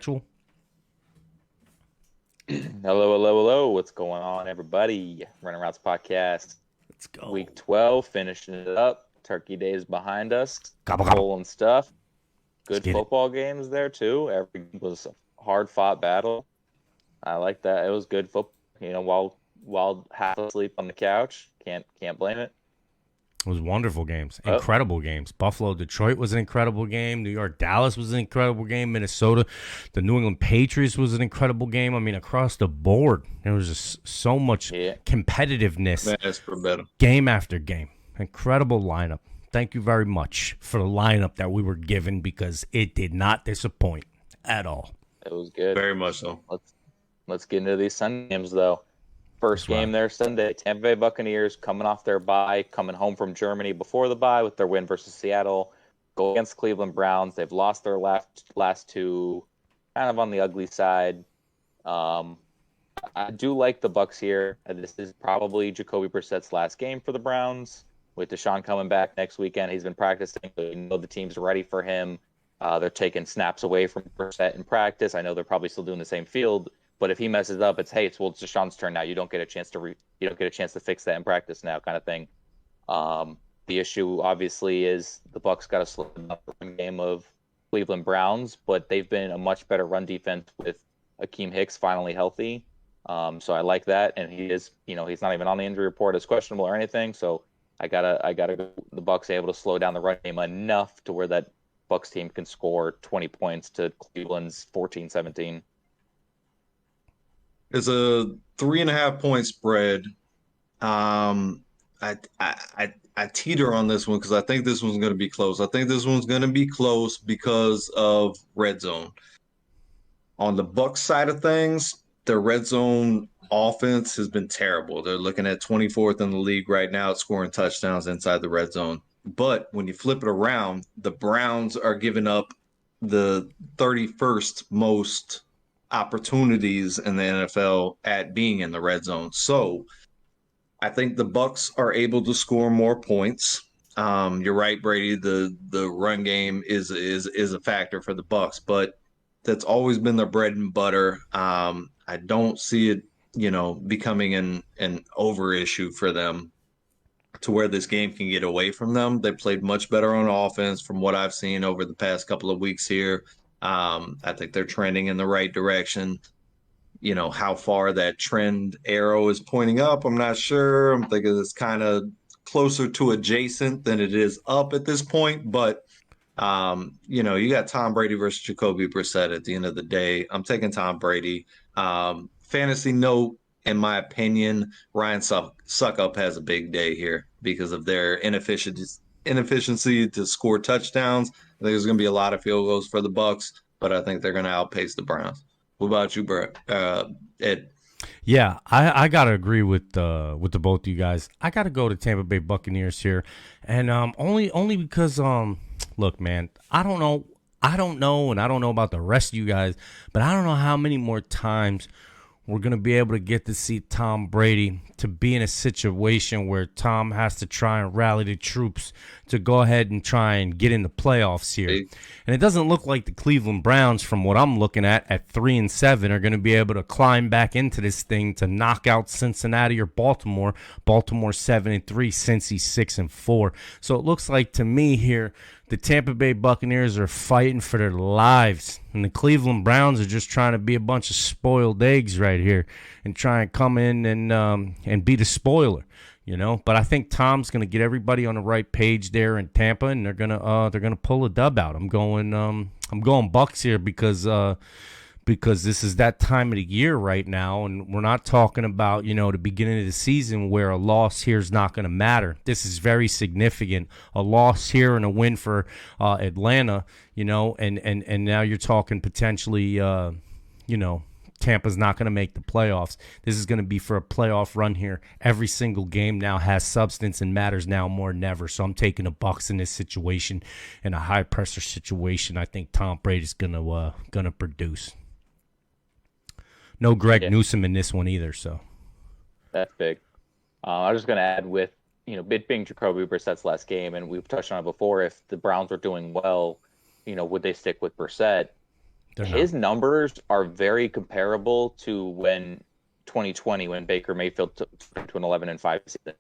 schedule. Hello. What's going on, everybody? Running Routes Podcast, Let's go. week 12, finishing it up. Turkey Day is behind us. Gobble, gobble. Full and stuff. Let's Good get it. football games there, too. Every was a hard fought battle. I like that. It was good football. While half asleep on the couch. Can't blame it. It was wonderful games, Oh, incredible games. Buffalo, Detroit was an incredible game. New York, Dallas was an incredible game. Minnesota, the New England Patriots was an incredible game. I mean, across the board, there was just so much yeah. competitiveness, Man, that's for better. game after game. Incredible lineup. Thank you very much for the lineup that we were given because it did not disappoint at all. It was good. Very much so. Let's get into these Sunday games, though. First That's game right. there Sunday, Tampa Bay Buccaneers coming off their bye, coming home from Germany before the bye with their win versus Seattle. Go against Cleveland Browns. They've lost their last two, kind of on the ugly side. I do like the Bucs here. This is probably Jacoby Brissett's last game for the Browns. With Deshaun coming back next weekend, he's been practicing. So you know the team's ready for him. They're taking snaps away from Brissett in practice. I know they're probably still doing the same field. But if he messes up, it's Deshaun's turn now. You don't get a chance to fix that in practice now, kind of thing. The issue obviously is the Bucs got to slow down the run game of Cleveland Browns, but they've been a much better run defense with Akeem Hicks finally healthy. So I like that, and he's not even on the injury report as questionable or anything. So I gotta go. The Bucs able to slow down the run game enough to where that Bucs team can score 20 points to Cleveland's 14-17. It's a 3.5 point spread. I teeter on this one because I think this one's going to be close. I think this one's going to be close because of red zone. On the Bucs side of things, their red zone offense has been terrible. They're looking at 24th in the league right now at scoring touchdowns inside the red zone. But when you flip it around, the Browns are giving up the 31st most opportunities in the NFL at being in the red zone. So I think the Bucs are able to score more points. You're right, Brady. The run game is a factor for the Bucs, but that's always been their bread and butter. I don't see it, becoming an over issue for them to where this game can get away from them. They played much better on offense from what I've seen over the past couple of weeks here. I think they're trending in the right direction. How far that trend arrow is pointing up, I'm not sure. I'm thinking it's kind of closer to adjacent than it is up at this point. But, you got Tom Brady versus Jacoby Brissett at the end of the day. I'm taking Tom Brady. Fantasy note, in my opinion, Ryan Suckup has a big day here because of their inefficiency to score touchdowns. I think there's going to be a lot of field goals for the Bucs, but I think they're going to outpace the Browns. What about you, Brett? Ed? Yeah, I gotta agree with the both of you guys. I gotta go to Tampa Bay Buccaneers here, and only because look, man, I don't know, and I don't know about the rest of you guys, but I don't know how many more times we're going to be able to get to see Tom Brady to be in a situation where Tom has to try and rally the troops to go ahead and try and get in the playoffs here. And it doesn't look like the Cleveland Browns, from what I'm looking at 3-7, are going to be able to climb back into this thing to knock out Cincinnati or Baltimore. Baltimore 7-3, Cincy 6-4. So it looks like to me here, the Tampa Bay Buccaneers are fighting for their lives, and the Cleveland Browns are just trying to be a bunch of spoiled eggs right here and try and come in and be the spoiler, But I think Tom's going to get everybody on the right page there in Tampa, and they're gonna pull a dub out. I'm going Bucs here because this is that time of the year right now, and we're not talking about, the beginning of the season where a loss here is not going to matter. This is very significant. A loss here and a win for Atlanta, and now you're talking potentially, Tampa's not going to make the playoffs. This is going to be for a playoff run here. Every single game now has substance and matters now more than ever. So I'm taking the Bucs in this situation, in a high pressure situation. I think Tom Brady's gonna produce. No Greg Newsome in this one either, so. That's big. I was just going to add with, it being Jacoby Brissett's last game, and we've touched on it before, if the Browns are doing well, would they stick with Brissett? They're not. his numbers are very comparable to when 2020, when Baker Mayfield took to an 11-5 season.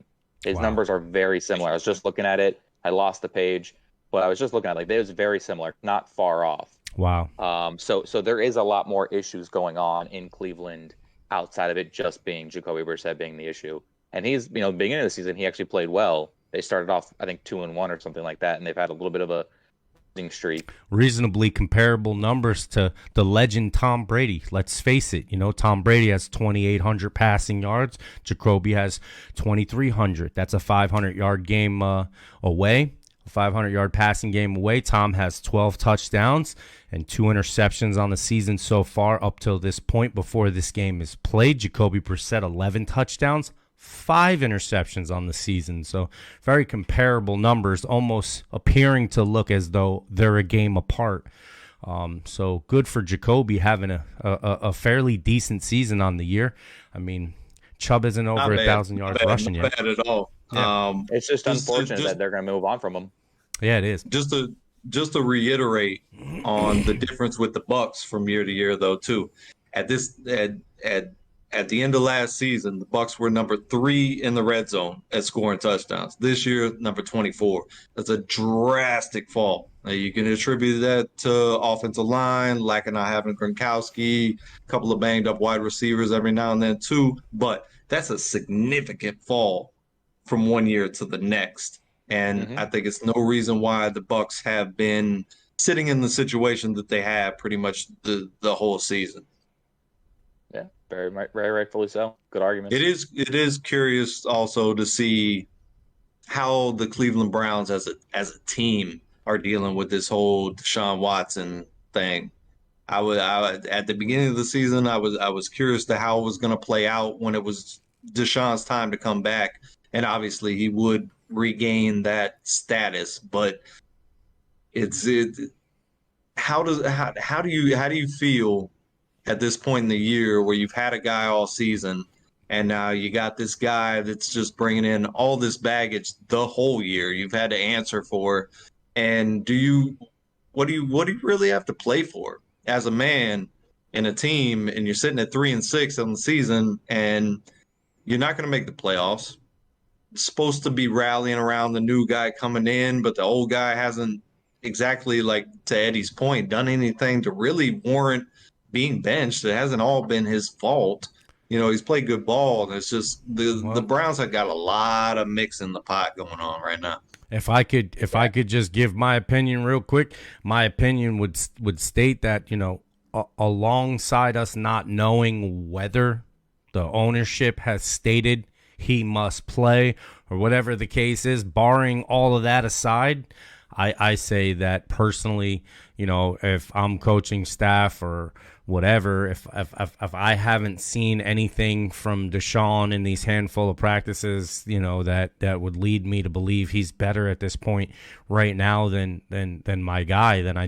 His Wow. numbers are very similar. I was just looking at it. I lost the page, but I was just looking at it. Like, they was very similar, not far off. Wow. So there is a lot more issues going on in Cleveland outside of it just being Jacoby Brissett being the issue. And he's, beginning of the season, he actually played well. They started off, I think, 2-1 or something like that, and they've had a little bit of a losing streak. Reasonably comparable numbers to the legend Tom Brady. Let's face it, Tom Brady has 2,800 passing yards. Jacoby has 2,300. That's a 500-yard game away. A 500-yard passing game away. Tom has 12 touchdowns and 2 interceptions on the season so far up till this point before this game is played. Jacoby Brissett, 11 touchdowns, 5 interceptions on the season. So very comparable numbers, almost appearing to look as though they're a game apart. So good for Jacoby having a fairly decent season on the year. I mean, Chubb isn't over 1,000 yards rushing yet. Not bad at all. Yeah. It's just unfortunate that they're going to move on from him. Yeah, it is. Just to reiterate on the difference with the Bucs from year to year, though, too. At the end of last season, the Bucs were number 3 in the red zone at scoring touchdowns. This year, number 24. That's a drastic fall. Now, you can attribute that to offensive line, lack of not having Gronkowski, a couple of banged up wide receivers every now and then too. But that's a significant fall from one year to the next. And I think it's no reason why the Bucs have been sitting in the situation that they have pretty much the whole season. Yeah, very rightfully so. Good argument. It is curious also to see how the Cleveland Browns as a team are dealing with this whole Deshaun Watson thing. I at the beginning of the season, I was curious to how it was going to play out when it was Deshaun's time to come back, and obviously he would regain that status. But how do you feel at this point in the year where you've had a guy all season and now you got this guy that's just bringing in all this baggage the whole year you've had to answer for? And what do you really have to play for as a man in a team, and you're sitting at 3-6 on the season and you're not going to make the playoffs? It's supposed to be rallying around the new guy coming in, but the old guy hasn't exactly, like to Eddie's point, done anything to really warrant being benched. It hasn't all been his fault. He's played good ball, and it's just the Browns have got a lot of mix in the pot going on right now. If I could just give my opinion real quick, my opinion would state that, alongside us not knowing whether the ownership has stated he must play or whatever the case is, barring all of that aside, I say that personally, if I'm coaching staff or whatever, if I haven't seen anything from Deshaun in these handful of practices, that would lead me to believe he's better at this point right now than my guy, then I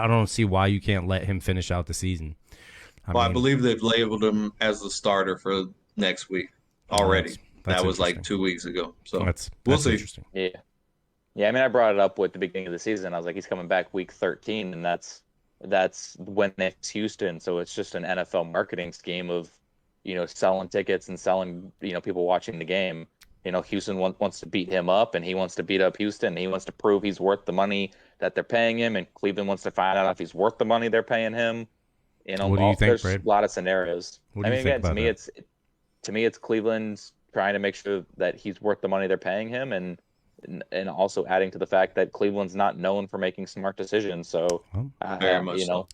don't see why you can't let him finish out the season. I believe they've labeled him as the starter for next week already. That's that was like 2 weeks ago. So we'll see. Interesting. Yeah. I mean, I brought it up with the beginning of the season. I was like, he's coming back week 13, and that's when it's Houston. So it's just an NFL marketing scheme of, selling tickets and selling, people watching the game. Houston wants to beat him up, and he wants to beat up Houston. And he wants to prove he's worth the money that they're paying him, and Cleveland wants to find out if he's worth the money they're paying him. What do you think, there's Brad? a lot of scenarios. What do you think about that? To me, it's Cleveland's trying to make sure that he's worth the money they're paying him, and also adding to the fact that Cleveland's not known for making smart decisions. So, very much so.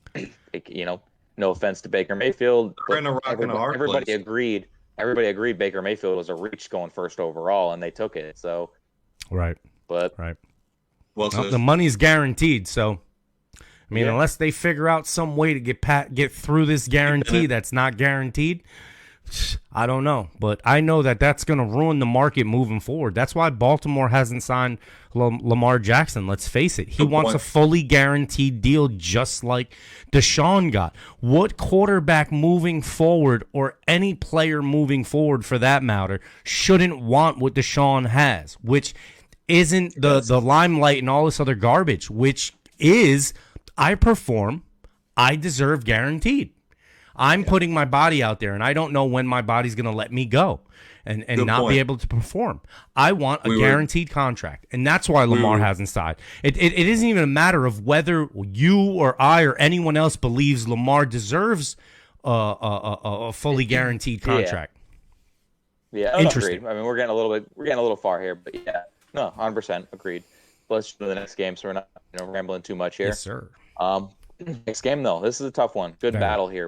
No offense to Baker Mayfield, everybody agreed. Everybody agreed Baker Mayfield was a reach going first overall, and they took it. So, right. Well, the money's guaranteed. So, I mean, unless they figure out some way to get through this guarantee that's not guaranteed, I don't know. But I know that's going to ruin the market moving forward. That's why Baltimore hasn't signed Lamar Jackson. Let's face it. He wants a fully guaranteed deal just like Deshaun got. What quarterback moving forward, or any player moving forward for that matter, shouldn't want what Deshaun has, which isn't the limelight and all this other garbage, which is I perform, I deserve guaranteed. I'm putting my body out there, and I don't know when my body's going to let me go and Good not point. be able to perform. I want a We were- guaranteed contract, and that's why Lamar were- hasn't signed. It isn't even a matter of whether you or I or anyone else believes Lamar deserves a fully guaranteed contract. Yeah, Interesting. agreed. I mean, we're getting a little far here, but yeah, no, 100% agreed. Let's do the next game, so we're not rambling too much here. Yes, sir. Next game though, this is a tough one. Good Very. battle here.